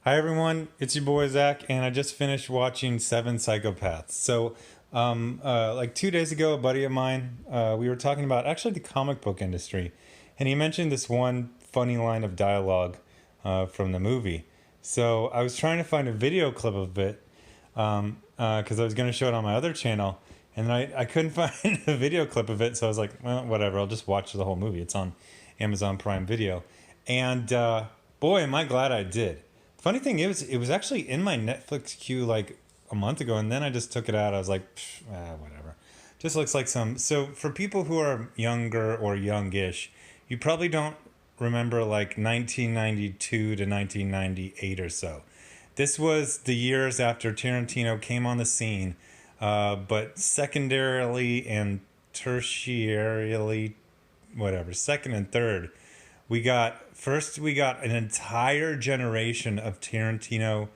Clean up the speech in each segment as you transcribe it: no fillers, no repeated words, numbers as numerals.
Hi everyone, it's your boy Zach, and I just finished watching Seven Psychopaths. Like 2 days ago, a buddy of mine, we were talking about actually the comic book industry, and he mentioned this one funny line of dialogue from the movie. So I was trying to find a video clip of it because I was going to show it on my other channel, and I couldn't find a video clip of it, so I was like, well, whatever, I'll just watch the whole movie. It's on Amazon Prime Video, and boy, am I glad I did. Funny thing is, it was actually in my Netflix queue like a month ago, and then I just took it out. I was like, whatever. Just looks like some. So for people who are younger or youngish, you probably don't remember like 1992 to 1998 or so. This was the years after Tarantino came on the scene, but secondarily and tertiarily, whatever, second and third, we got an entire generation of Tarantino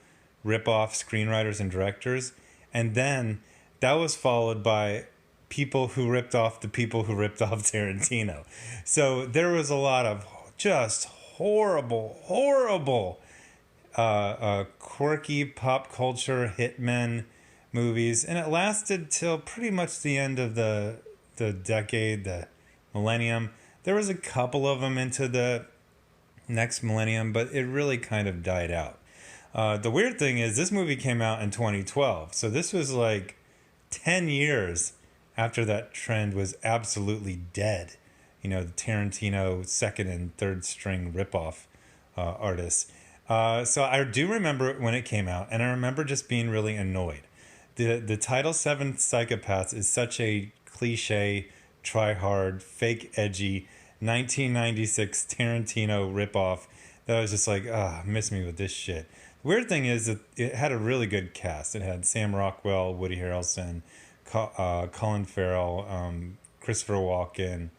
rip-off screenwriters and directors, and then that was followed by people who ripped off the people who ripped off Tarantino. So there was a lot of just horrible, quirky pop culture hitmen movies, and it lasted till pretty much the end of the decade, the millennium. There was a couple of them into the next millennium, but it really kind of died out. The weird thing is, this movie came out in 2012, so this was like 10 years after that trend was absolutely dead. You know, the Tarantino second and third string ripoff artists. So I do remember it when it came out, and I remember just being really annoyed. The title Seven Psychopaths is such a cliche, try hard, fake edgy 1996 Tarantino ripoff that I was just like, miss me with this shit. The weird thing is that it had a really good cast. It had Sam Rockwell, Woody Harrelson, Colin Farrell, Christopher Walken,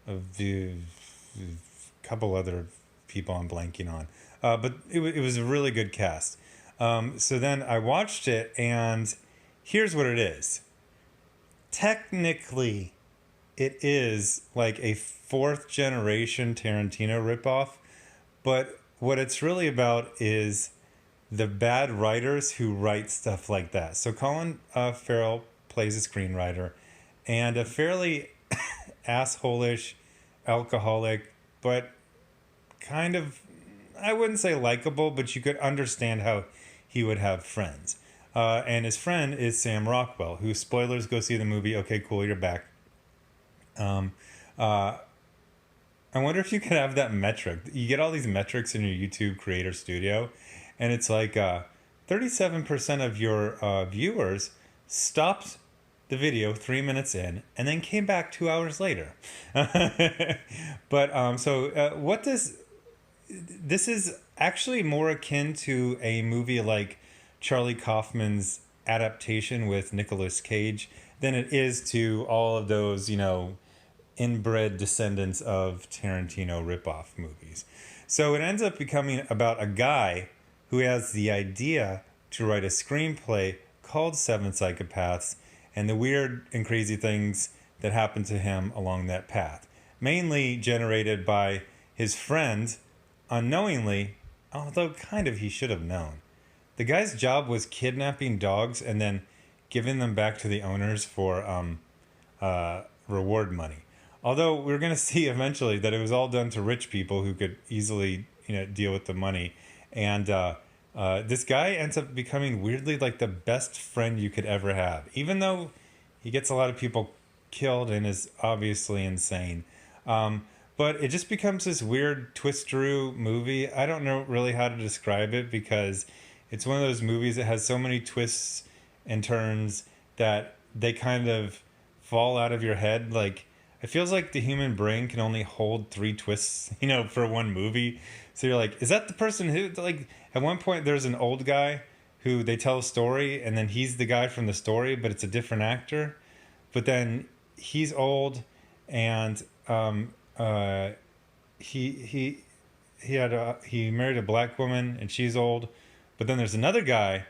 a couple other people I'm blanking on. But it was a really good cast. So then I watched it, and here's what it is. Technically, it is like a fourth generation Tarantino ripoff, but what it's really about is the bad writers who write stuff like that. So Colin Farrell plays a screenwriter, and a fairly assholish alcoholic, but kind of, I wouldn't say likable, but you could understand how he would have friends. And his friend is Sam Rockwell, who, spoilers, go see the movie. Okay, cool, you're back. Um, uh, I wonder if you could have that metric. You get all these metrics in your YouTube Creator Studio, and it's like 37% of your viewers stopped the video 3 minutes in and then came back 2 hours later. What does this is actually more akin to a movie like Charlie Kaufman's adaptation with Nicolas Cage than it is to all of those, inbred descendants of Tarantino ripoff movies. So it ends up becoming about a guy who has the idea to write a screenplay called Seven Psychopaths and the weird and crazy things that happen to him along that path. Mainly generated by his friend, unknowingly, although kind of he should have known. The guy's job was kidnapping dogs and then giving them back to the owners for reward money. Although we're going to see eventually that it was all done to rich people who could easily, deal with the money. And this guy ends up becoming weirdly like the best friend you could ever have, even though he gets a lot of people killed and is obviously insane. But it just becomes this weird twist-through movie. I don't know really how to describe it because it's one of those movies that has so many twists and turns that they kind of fall out of your head. Like, it feels like the human brain can only hold three twists, for one movie. So you're like, is that the person who, like, at one point there's an old guy who they tell a story and then he's the guy from the story, but it's a different actor. But then he's old and he married a black woman and she's old. But then there's another guy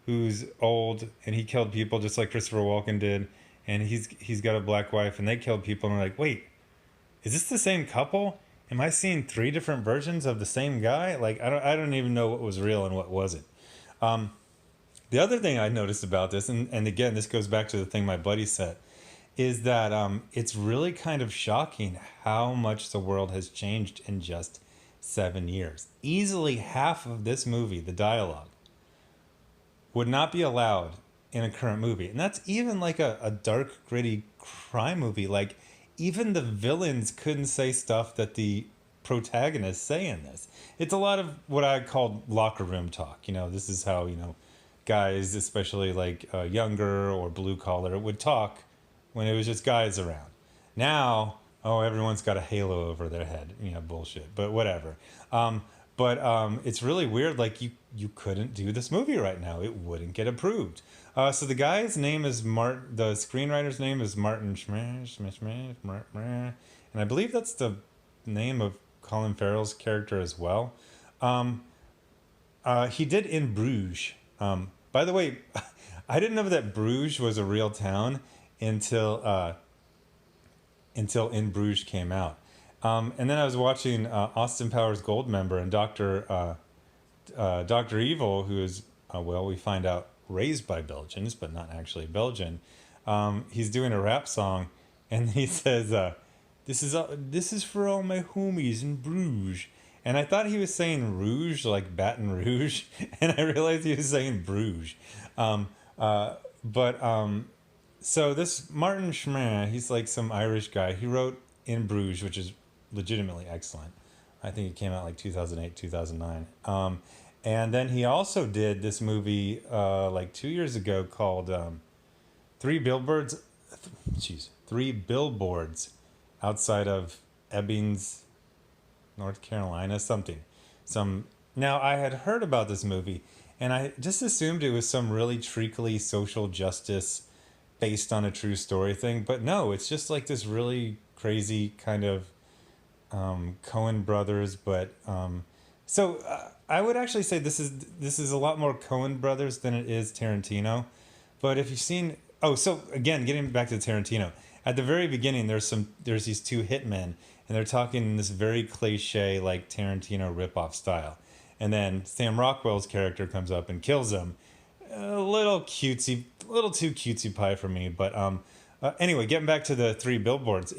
who's old and he killed people just like Christopher Walken did, and he's got a black wife and they killed people, and we're like, wait, is this the same couple? am I seeing three different versions of the same guy? Like I don't even know what was real and what wasn't. The other thing I noticed about this, and again, this goes back to the thing my buddy said, is that it's really kind of shocking how much the world has changed in just 7 years. Easily half of this movie, the dialogue, would not be allowed in a current movie. And that's even like a dark, gritty crime movie. Like, even the villains couldn't say stuff that the protagonists say in this. It's a lot of what I call locker room talk. You know, this is how, guys, especially like younger or blue collar, would talk when it was just guys around. Now, oh, everyone's got a halo over their head. Bullshit, but whatever. But it's really weird. Like, you couldn't do this movie right now. It wouldn't get approved. So the guy's name is the screenwriter's name is Martin Schmidt, and I believe that's the name of Colin Farrell's character as well. He did In Bruges. By the way, I didn't know that Bruges was a real town until In Bruges came out. And then I was watching Austin Powers Goldmember, and Dr. Evil, who is, we find out, raised by Belgians, but not actually Belgian. He's doing a rap song, and he says, this is for all my homies in Bruges. And I thought he was saying Rouge, like Baton Rouge, and I realized he was saying Bruges. So this Martin Schmidt, he's like some Irish guy. He wrote In Bruges, which is legitimately excellent. I think it came out like 2008, 2009. And then he also did this movie like 2 years ago called Three Billboards Outside of Ebbings, North Carolina, something. Now, I had heard about this movie, and I just assumed it was some really treacly social justice based on a true story thing. But no, it's just like this really crazy kind of Coen brothers. But I would actually say this is a lot more Coen brothers than it is Tarantino. But if you've seen, so again, getting back to Tarantino, at the very beginning, there's these two hitmen, and they're talking in this very cliche, like Tarantino ripoff style. And then Sam Rockwell's character comes up and kills him. A little too cutesy pie for me. But anyway, getting back to the Three Billboards,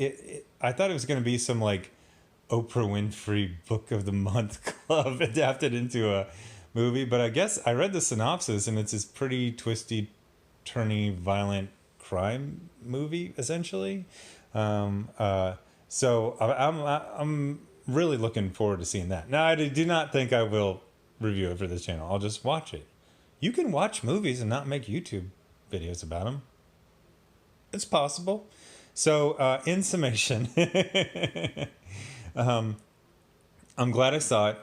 I thought it was going to be some like Oprah Winfrey Book of the Month Club adapted into a movie. But I guess I read the synopsis, and it's this pretty twisty, turny, violent crime movie, essentially. So I'm really looking forward to seeing that. Now, I do not think I will review it for this channel. I'll just watch it. You can watch movies and not make YouTube videos about them. It's possible. So, in summation, I'm glad I saw it.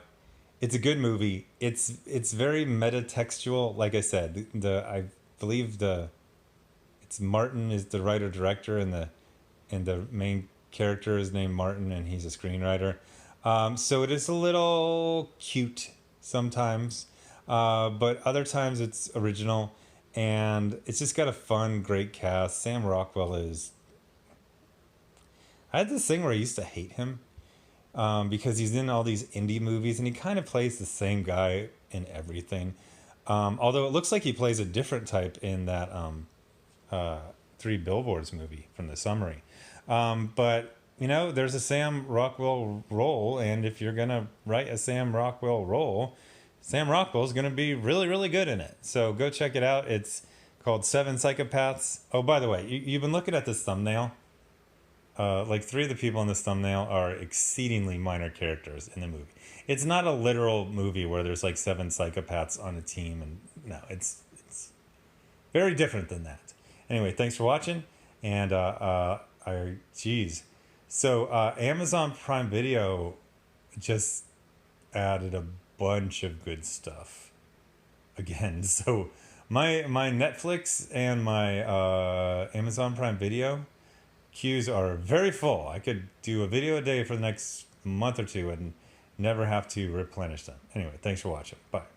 It's a good movie. It's very metatextual. Like I said, I believe it's Martin is the writer director, and the main character is named Martin, and he's a screenwriter. So it is a little cute sometimes, but other times it's original, and it's just got a fun, great cast. Sam Rockwell is... I had this thing where I used to hate him because he's in all these indie movies, and he kind of plays the same guy in everything. Although it looks like he plays a different type in that Three Billboards movie from the summary. But, there's a Sam Rockwell role, and if you're going to write a Sam Rockwell role, Sam Rockwell's going to be really, really good in it. So go check it out. It's called Seven Psychopaths. Oh, by the way, you've been looking at this thumbnail. Like 3 of the people in this thumbnail are exceedingly minor characters in the movie. It's not a literal movie where there's like 7 psychopaths on a team, and no, it's very different than that. Anyway, thanks for watching, and So Amazon Prime Video just added a bunch of good stuff again. So my Netflix and my Amazon Prime Video queues are very full. I could do a video a day for the next month or two and never have to replenish them. Anyway, thanks for watching. Bye.